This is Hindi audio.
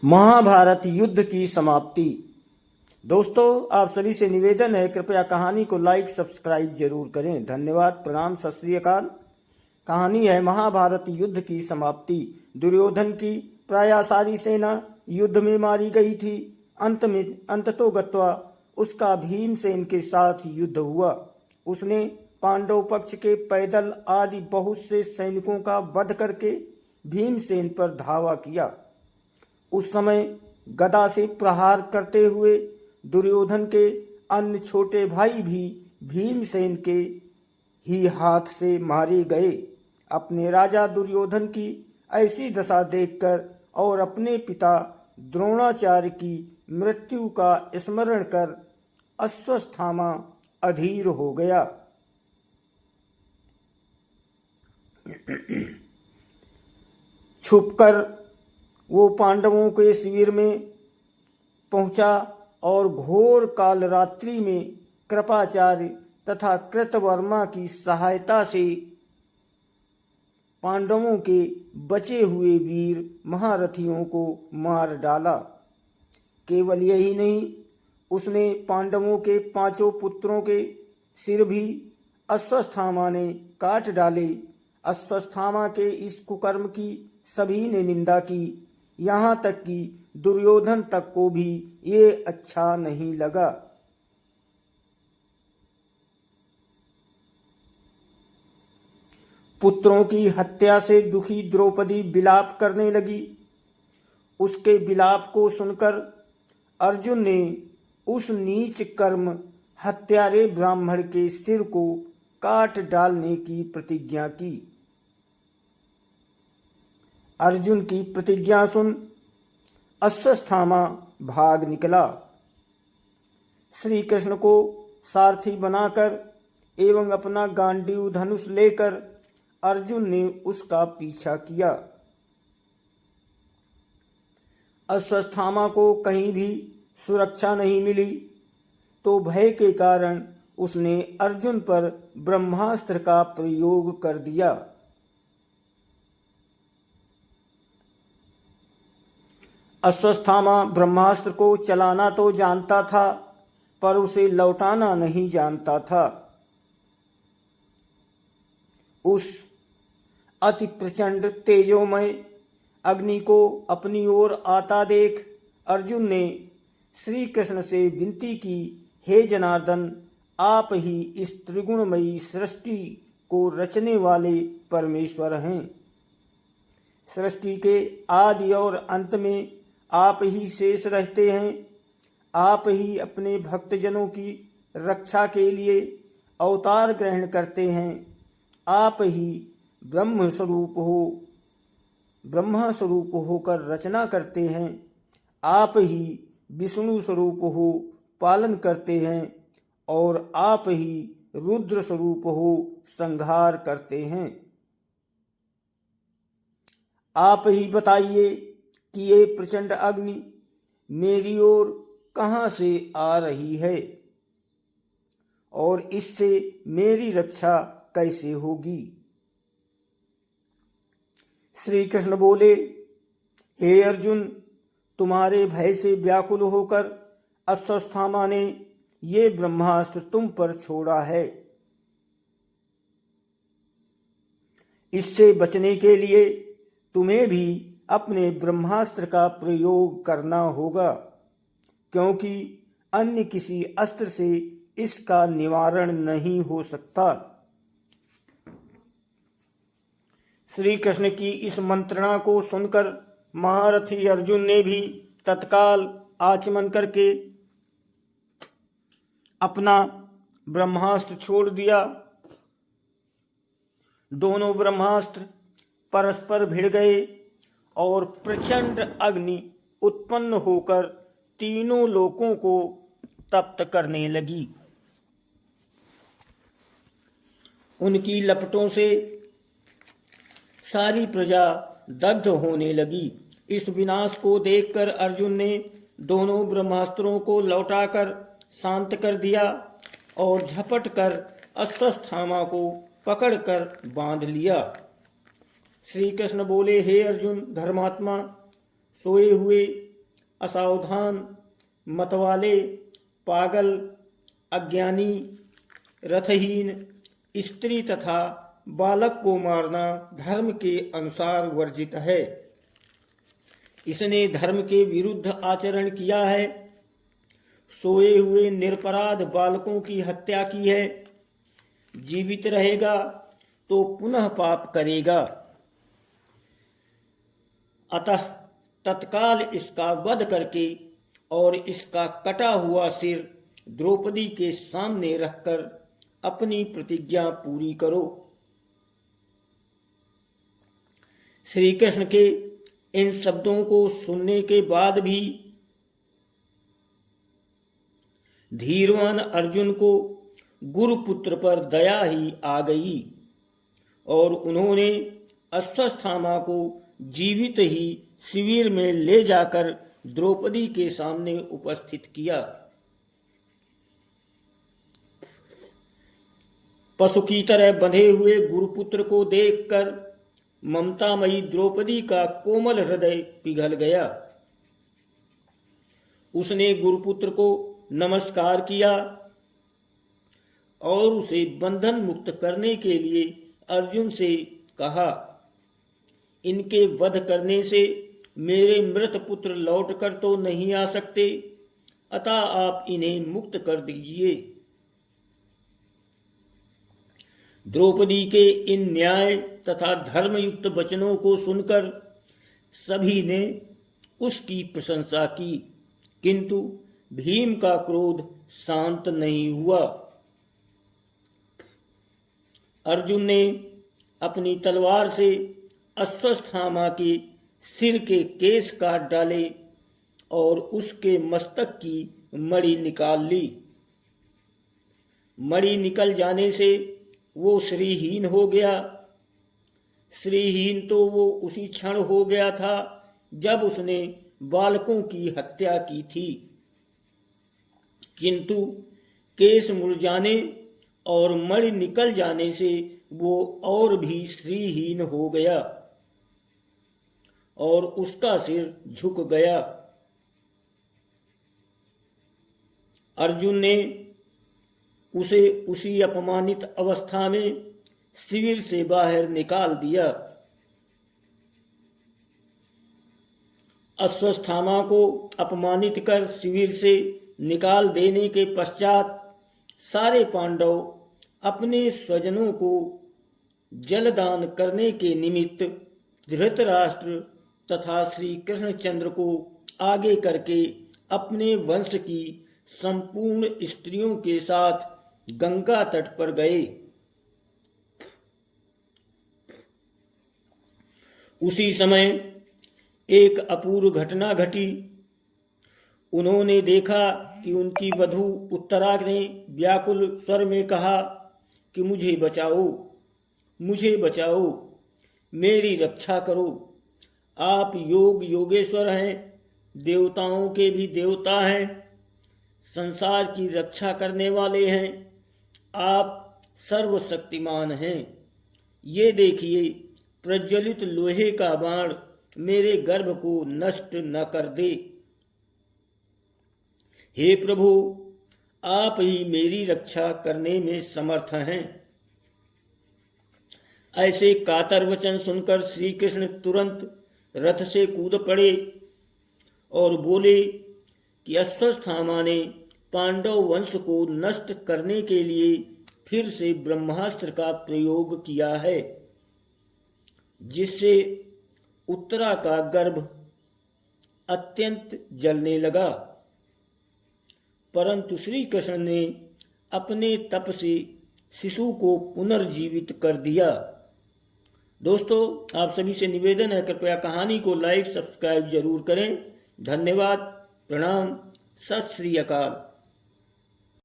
महाभारत युद्ध की समाप्ति। दोस्तों, आप सभी से निवेदन है, कृपया कहानी को लाइक सब्सक्राइब जरूर करें। धन्यवाद, प्रणाम, सत श्री अकाल। कहानी है महाभारत युद्ध की समाप्ति। दुर्योधन की प्राय सारी सेना युद्ध में मारी गई थी। अंततोगत्वा उसका भीमसेन के साथ युद्ध हुआ। उसने पांडव पक्ष के पैदल आदि बहुत से सैनिकों का वध करके भीमसेन पर धावा किया। उस समय गदा से प्रहार करते हुए दुर्योधन के अन्य छोटे भाई भी भीमसेन के ही हाथ से मारे गए। अपने राजा दुर्योधन की ऐसी दशा देखकर और अपने पिता द्रोणाचार्य की मृत्यु का स्मरण कर अश्वत्थामा अधीर हो गया। छुपकर वो पांडवों के शिविर में पहुंचा और घोर काल रात्रि में कृपाचार्य तथा कृतवर्मा की सहायता से पांडवों के बचे हुए वीर महारथियों को मार डाला। केवल यही नहीं, उसने पांडवों के 5 पुत्रों के सिर भी अश्वत्थामा ने काट डाले। अश्वत्थामा के इस कुकर्म की सभी ने निंदा की, यहाँ तक कि दुर्योधन तक को भी ये अच्छा नहीं लगा। पुत्रों की हत्या से दुखी द्रौपदी विलाप करने लगी। उसके विलाप को सुनकर अर्जुन ने उस नीच कर्म हत्यारे ब्राह्मण के सिर को काट डालने की प्रतिज्ञा की। अर्जुन की प्रतिज्ञा सुन अश्वत्थामा भाग निकला। श्री कृष्ण को सारथी बनाकर एवं अपना गांडीव धनुष लेकर अर्जुन ने उसका पीछा किया। अश्वत्थामा को कहीं भी सुरक्षा नहीं मिली, तो भय के कारण उसने अर्जुन पर ब्रह्मास्त्र का प्रयोग कर दिया। अश्वत्थामा ब्रह्मास्त्र को चलाना तो जानता था, पर उसे लौटाना नहीं जानता था। उस अति प्रचंड तेजोमय अग्नि को अपनी ओर आता देख अर्जुन ने श्री कृष्ण से विनती की, हे जनार्दन, आप ही इस त्रिगुणमयी सृष्टि को रचने वाले परमेश्वर हैं। सृष्टि के आदि और अंत में आप ही शेष रहते हैं। आप ही अपने भक्तजनों की रक्षा के लिए अवतार ग्रहण करते हैं। आप ही ब्रह्मा स्वरूप होकर रचना करते हैं। आप ही विष्णु स्वरूप हो पालन करते हैं, और आप ही रुद्र स्वरूप हो संहार करते हैं। आप ही बताइए कि ये प्रचंड अग्नि मेरी ओर कहाँ से आ रही है, और इससे मेरी रक्षा कैसे होगी। श्री कृष्ण बोले, हे अर्जुन, तुम्हारे भय से व्याकुल होकर अश्वत्थामा ने ये ब्रह्मास्त्र तुम पर छोड़ा है। इससे बचने के लिए तुम्हें भी अपने ब्रह्मास्त्र का प्रयोग करना होगा, क्योंकि अन्य किसी अस्त्र से इसका निवारण नहीं हो सकता। श्री कृष्ण की इस मंत्रणा को सुनकर महारथी अर्जुन ने भी तत्काल आचमन करके अपना ब्रह्मास्त्र छोड़ दिया। दोनों ब्रह्मास्त्र परस्पर भिड़ गए और प्रचंड अग्नि उत्पन्न होकर तीनों लोकों को तप्त करने लगी। उनकी लपटों से सारी प्रजा दग्ध होने लगी। इस विनाश को देखकर अर्जुन ने दोनों ब्रह्मास्त्रों को लौटाकर शांत कर दिया और झपट कर अश्वत्थामा को पकड़कर बांध लिया। श्री कृष्ण बोले, हे अर्जुन धर्मात्मा, सोए हुए असावधान, मतवाले, पागल, अज्ञानी, रथहीन, स्त्री तथा बालक को मारना धर्म के अनुसार वर्जित है। इसने धर्म के विरुद्ध आचरण किया है। सोए हुए निरपराध बालकों की हत्या की है। जीवित रहेगा तो पुनः पाप करेगा। अतः तत्काल इसका वध करके और इसका कटा हुआ सिर द्रौपदी के सामने रखकर अपनी प्रतिज्ञा पूरी करो। श्री कृष्ण के इन शब्दों को सुनने के बाद भी धीरवान अर्जुन को गुरुपुत्र पर दया ही आ गई और उन्होंने अश्वत्थामा को जीवित ही शिविर में ले जाकर द्रौपदी के सामने उपस्थित किया। पशु की तरह बंधे हुए गुरुपुत्र को देखकर ममतामयी द्रौपदी का कोमल हृदय पिघल गया। उसने गुरुपुत्र को नमस्कार किया और उसे बंधन मुक्त करने के लिए अर्जुन से कहा, इनके वध करने से मेरे मृत पुत्र लौटकर तो नहीं आ सकते, अतः आप इन्हें मुक्त कर दीजिए। द्रौपदी के इन न्याय तथा धर्मयुक्त वचनों को सुनकर सभी ने उसकी प्रशंसा की, किंतु भीम का क्रोध शांत नहीं हुआ। अर्जुन ने अपनी तलवार से अश्वत्थामा के सिर के केस काट डाले और उसके मस्तक की मणि निकाल ली। मणि निकल जाने से वो श्रीहीन हो गया। श्रीहीन तो वो उसी क्षण हो गया था जब उसने बालकों की हत्या की थी, किंतु केस मुरझाने और मणि निकल जाने से वो और भी श्रीहीन हो गया और उसका सिर झुक गया। अर्जुन ने उसे उसी अपमानित अवस्था में शिविर से बाहर निकाल दिया। अश्वत्थामा को अपमानित कर शिविर से निकाल देने के पश्चात सारे पांडव अपने स्वजनों को जलदान करने के निमित्त धृतराष्ट्र तथा श्री कृष्णचंद्र को आगे करके अपने वंश की संपूर्ण स्त्रियों के साथ गंगा तट पर गए। उसी समय एक अपूर्व घटना घटी। उन्होंने देखा कि उनकी वधू उत्तरा ने व्याकुल स्वर में कहा कि मुझे बचाओ, मुझे बचाओ, मेरी रक्षा करो। आप योग योगेश्वर हैं, देवताओं के भी देवता हैं, संसार की रक्षा करने वाले हैं, आप सर्वशक्तिमान हैं। ये देखिए, प्रज्वलित लोहे का बाण मेरे गर्भ को नष्ट न कर दे। हे प्रभु, आप ही मेरी रक्षा करने में समर्थ हैं। ऐसे कातर वचन सुनकर श्री कृष्ण तुरंत रथ से कूद पड़े और बोले कि अश्वत्थामा ने पांडव वंश को नष्ट करने के लिए फिर से ब्रह्मास्त्र का प्रयोग किया है, जिससे उत्तरा का गर्भ अत्यंत जलने लगा। परंतु श्री कृष्ण ने अपने तप से शिशु को पुनर्जीवित कर दिया। दोस्तों, आप सभी से निवेदन है, कृपया कहानी को लाइक सब्सक्राइब जरूर करें। धन्यवाद। प्रणाम। सत श्री अकाल।